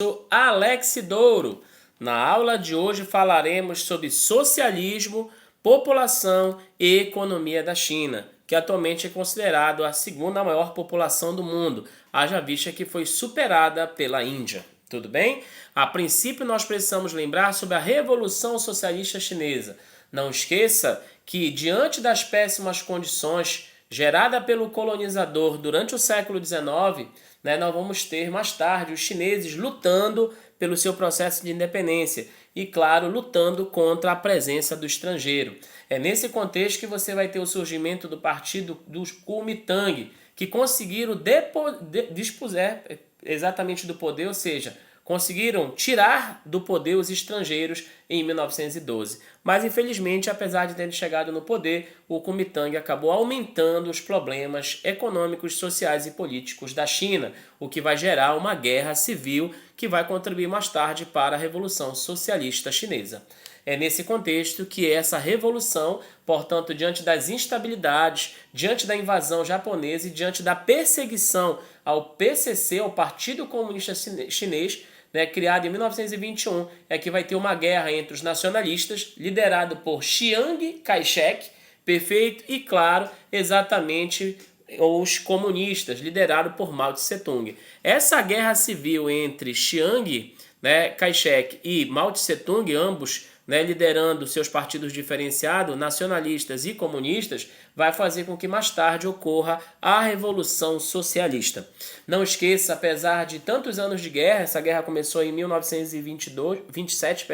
Sou Alex Douro. Na aula de hoje falaremos sobre socialismo, população e economia da China, que atualmente é considerado a segunda maior população do mundo, haja vista que foi superada pela Índia. Tudo bem? A princípio, nós precisamos lembrar sobre a Revolução Socialista Chinesa. Não esqueça que, diante das péssimas condições geradas pelo colonizador durante o século XIX, nós vamos ter mais tarde os chineses lutando pelo seu processo de independência e, claro, lutando contra a presença do estrangeiro. É nesse contexto que você vai ter o surgimento do partido dos Kuomintang, que conseguiram dispuser exatamente do poder, ou seja, conseguiram tirar do poder os estrangeiros em 1912. Mas, infelizmente, apesar de terem chegado no poder, o Kuomintang acabou aumentando os problemas econômicos, sociais e políticos da China, o que vai gerar uma guerra civil que vai contribuir mais tarde para a Revolução Socialista Chinesa. É nesse contexto que essa revolução, portanto, diante das instabilidades, diante da invasão japonesa e diante da perseguição ao PCC, ao Partido Comunista Chinês, criado em 1921, é que vai ter uma guerra entre os nacionalistas, liderado por Chiang Kai-shek, perfeito, e claro, exatamente os comunistas, liderado por Mao Tse-tung. Essa guerra civil entre Chiang Kai-shek e Mao Tse-tung, ambos liderando seus partidos diferenciados, nacionalistas e comunistas, vai fazer com que mais tarde ocorra a Revolução Socialista. Não esqueça, apesar de tantos anos de guerra, essa guerra começou em 1927,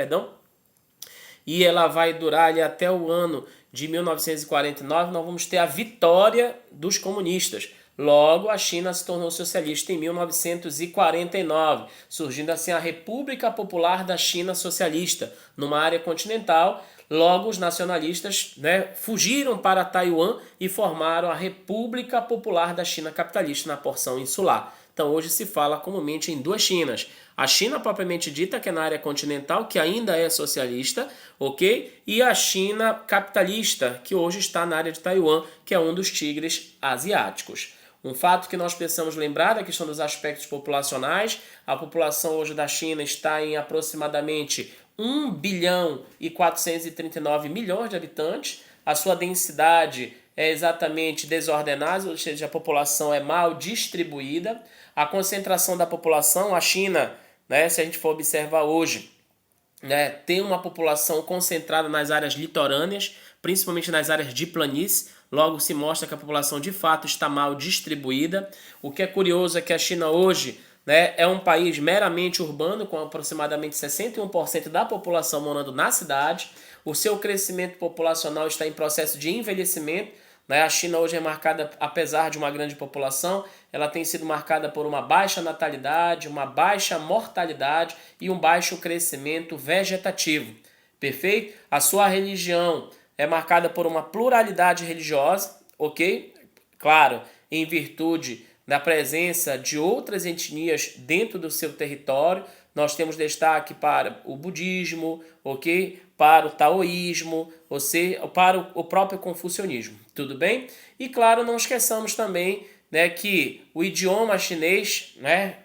e ela vai durar ali até o ano de 1949, nós vamos ter a vitória dos comunistas. Logo, a China se tornou socialista em 1949, surgindo assim a República Popular da China Socialista, numa área continental. Logo, os nacionalistas fugiram para Taiwan e formaram a República Popular da China Capitalista na porção insular. Então, hoje se fala comumente em duas Chinas. A China propriamente dita, que é na área continental, que ainda é socialista, ok? E a China capitalista, que hoje está na área de Taiwan, que é um dos tigres asiáticos. Um fato que nós precisamos lembrar é a questão dos aspectos populacionais. A população hoje da China está em aproximadamente 1 bilhão e 439 milhões de habitantes. A sua densidade é exatamente desordenada, ou seja, a população é mal distribuída. A concentração da população, a China, se a gente for observar hoje, tem uma população concentrada nas áreas litorâneas, principalmente nas áreas de planície. Logo se mostra que a população de fato está mal distribuída. O que é curioso é que a China hoje é um país meramente urbano, com aproximadamente 61% da população morando na cidade. O seu crescimento populacional está em processo de envelhecimento. A China hoje é marcada, apesar de uma grande população, ela tem sido marcada por uma baixa natalidade, uma baixa mortalidade e um baixo crescimento vegetativo. Perfeito? A sua religião é marcada por uma pluralidade religiosa, ok? Claro, em virtude da presença de outras etnias dentro do seu território. Nós temos destaque para o budismo, ok? Para o taoísmo, ou seja, para o próprio confucionismo. Tudo bem? E claro, não esqueçamos também que o idioma chinês,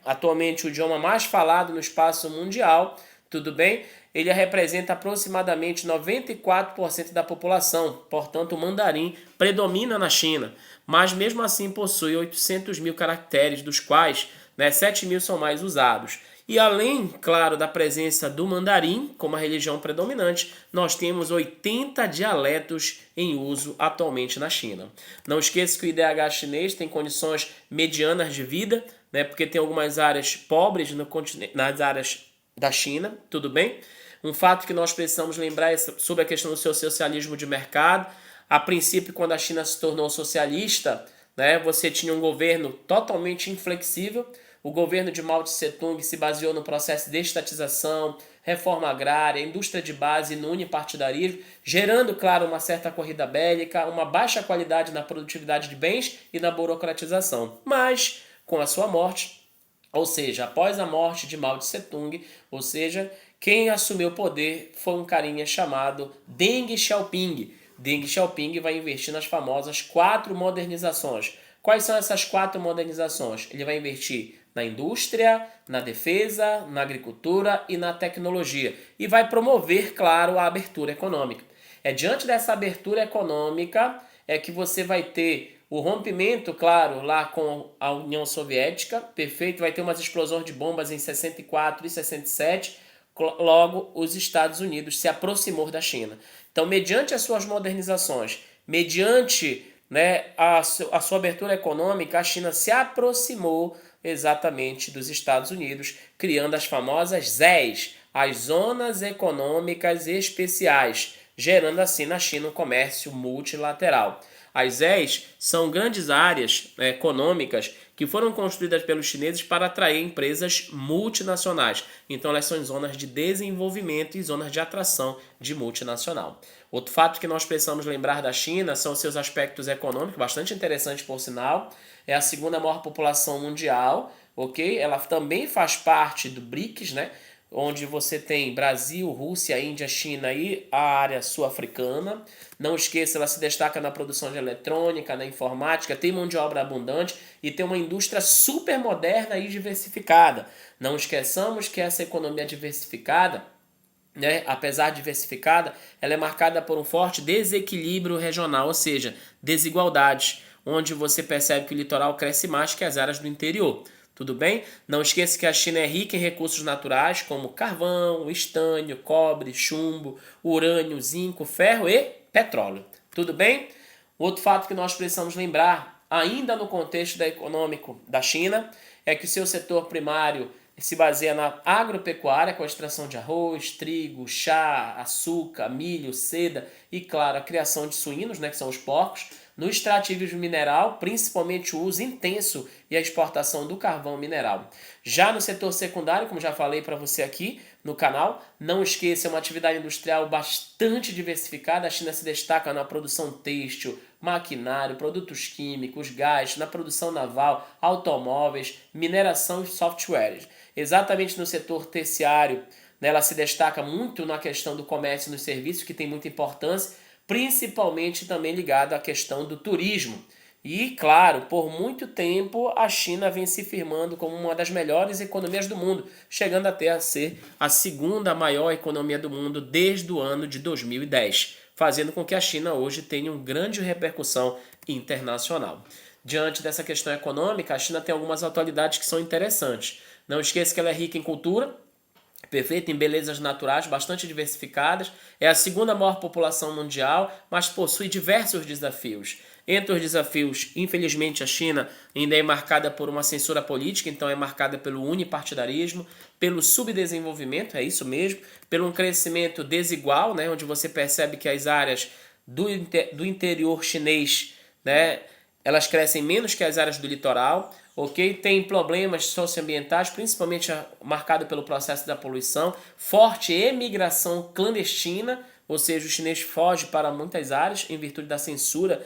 atualmente o idioma mais falado no espaço mundial, tudo bem? Ele representa aproximadamente 94% da população, portanto o mandarim predomina na China, mas mesmo assim possui 800 mil caracteres, dos quais 7 mil são mais usados. E além, claro, da presença do mandarim como a religião predominante, nós temos 80 dialetos em uso atualmente na China. Não esqueça que o IDH chinês tem condições medianas de vida, porque tem algumas áreas pobres nas áreas da China, tudo bem? Um fato que nós precisamos lembrar é sobre a questão do seu socialismo de mercado. A princípio, quando a China se tornou socialista, você tinha um governo totalmente inflexível. O governo de Mao Tse-tung se baseou no processo de estatização, reforma agrária, indústria de base e no unipartidarismo, gerando, claro, uma certa corrida bélica, uma baixa qualidade na produtividade de bens e na burocratização. Mas, com a sua morte, ou seja, após a morte de Mao Tse-tung, ou seja, quem assumiu o poder foi um carinha chamado Deng Xiaoping. Deng Xiaoping vai investir nas famosas 4 modernizações. Quais são essas 4 modernizações? Ele vai investir na indústria, na defesa, na agricultura e na tecnologia. E vai promover, claro, a abertura econômica. É diante dessa abertura econômica que você vai ter o rompimento, claro, lá com a União Soviética, perfeito, vai ter umas explosões de bombas em 64 e 67, logo os Estados Unidos se aproximou da China. Então, mediante as suas modernizações, mediante a sua abertura econômica, a China se aproximou exatamente dos Estados Unidos, criando as famosas ZES, as Zonas Econômicas Especiais, gerando assim na China um comércio multilateral. As ZES são grandes áreas econômicas que foram construídas pelos chineses para atrair empresas multinacionais. Então elas são zonas de desenvolvimento e zonas de atração de multinacional. Outro fato que nós precisamos lembrar da China são seus aspectos econômicos, bastante interessante por sinal. É a segunda maior população mundial, ok? Ela também faz parte do BRICS, onde você tem Brasil, Rússia, Índia, China e a área sul-africana. Não esqueça, ela se destaca na produção de eletrônica, na informática, tem mão de obra abundante e tem uma indústria super moderna e diversificada. Não esqueçamos que essa economia diversificada, apesar de diversificada, ela é marcada por um forte desequilíbrio regional, ou seja, desigualdades, onde você percebe que o litoral cresce mais que as áreas do interior. Tudo bem? Não esqueça que a China é rica em recursos naturais como carvão, estânio, cobre, chumbo, urânio, zinco, ferro e petróleo. Tudo bem? Outro fato que nós precisamos lembrar, ainda no contexto econômico da China, é que o seu setor primário se baseia na agropecuária, com a extração de arroz, trigo, chá, açúcar, milho, seda e, claro, a criação de suínos, que são os porcos. No extrativismo mineral, principalmente o uso intenso e a exportação do carvão mineral. Já no setor secundário, como já falei para você aqui no canal, não esqueça, é uma atividade industrial bastante diversificada. A China se destaca na produção têxtil, maquinário, produtos químicos, gás, na produção naval, automóveis, mineração e softwares. Exatamente no setor terciário, ela se destaca muito na questão do comércio e nos serviços, que tem muita importância, principalmente também ligado à questão do turismo. E, claro, por muito tempo a China vem se firmando como uma das melhores economias do mundo, chegando até a ser a segunda maior economia do mundo desde o ano de 2010, fazendo com que a China hoje tenha uma grande repercussão internacional. Diante dessa questão econômica, a China tem algumas atualidades que são interessantes. Não esqueça que ela é rica em cultura, perfeita em belezas naturais, bastante diversificadas, é a segunda maior população mundial, mas possui diversos desafios. Entre os desafios, infelizmente, a China ainda é marcada por uma censura política, então é marcada pelo unipartidarismo, pelo subdesenvolvimento, é isso mesmo, pelo um crescimento desigual, onde você percebe que as áreas do interior chinês, elas crescem menos que as áreas do litoral, ok? Tem problemas socioambientais, principalmente marcado pelo processo da poluição, forte emigração clandestina, ou seja, o chinês foge para muitas áreas em virtude da censura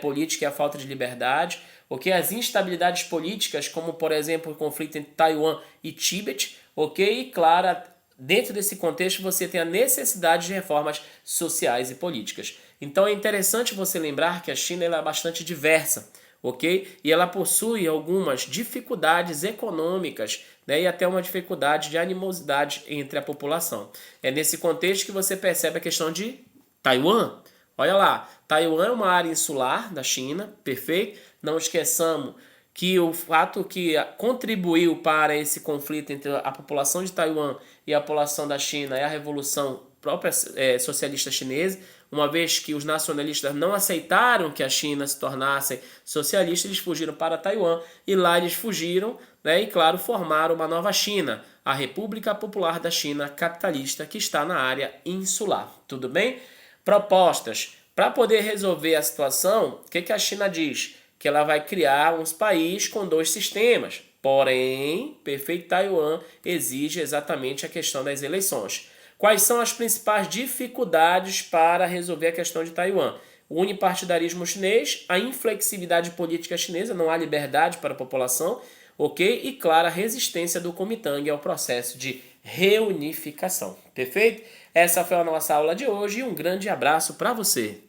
política e a falta de liberdade, ok? As instabilidades políticas, como por exemplo o conflito entre Taiwan e Tibete, ok? E claro, dentro desse contexto você tem a necessidade de reformas sociais e políticas. Então é interessante você lembrar que a China é bastante diversa, ok? E ela possui algumas dificuldades econômicas, e até uma dificuldade de animosidade entre a população. É nesse contexto que você percebe a questão de Taiwan. Olha lá, Taiwan é uma área insular da China, perfeito? Não esqueçamos que o fato que contribuiu para esse conflito entre a população de Taiwan e a população da China é a Revolução própria socialista chinesa, uma vez que os nacionalistas não aceitaram que a China se tornasse socialista, eles fugiram para Taiwan e lá eles fugiram, e claro, formaram uma nova China, a República Popular da China Capitalista, que está na área insular. Tudo bem? Propostas. Para poder resolver a situação, o que a China diz? Que ela vai criar uns países com dois sistemas. Porém, perfeito, Taiwan exige exatamente a questão das eleições. Quais são as principais dificuldades para resolver a questão de Taiwan? O unipartidarismo chinês, a inflexibilidade política chinesa, não há liberdade para a população, ok? E, claro, a resistência do Kuomintang ao processo de reunificação. Perfeito? Essa foi a nossa aula de hoje e um grande abraço para você.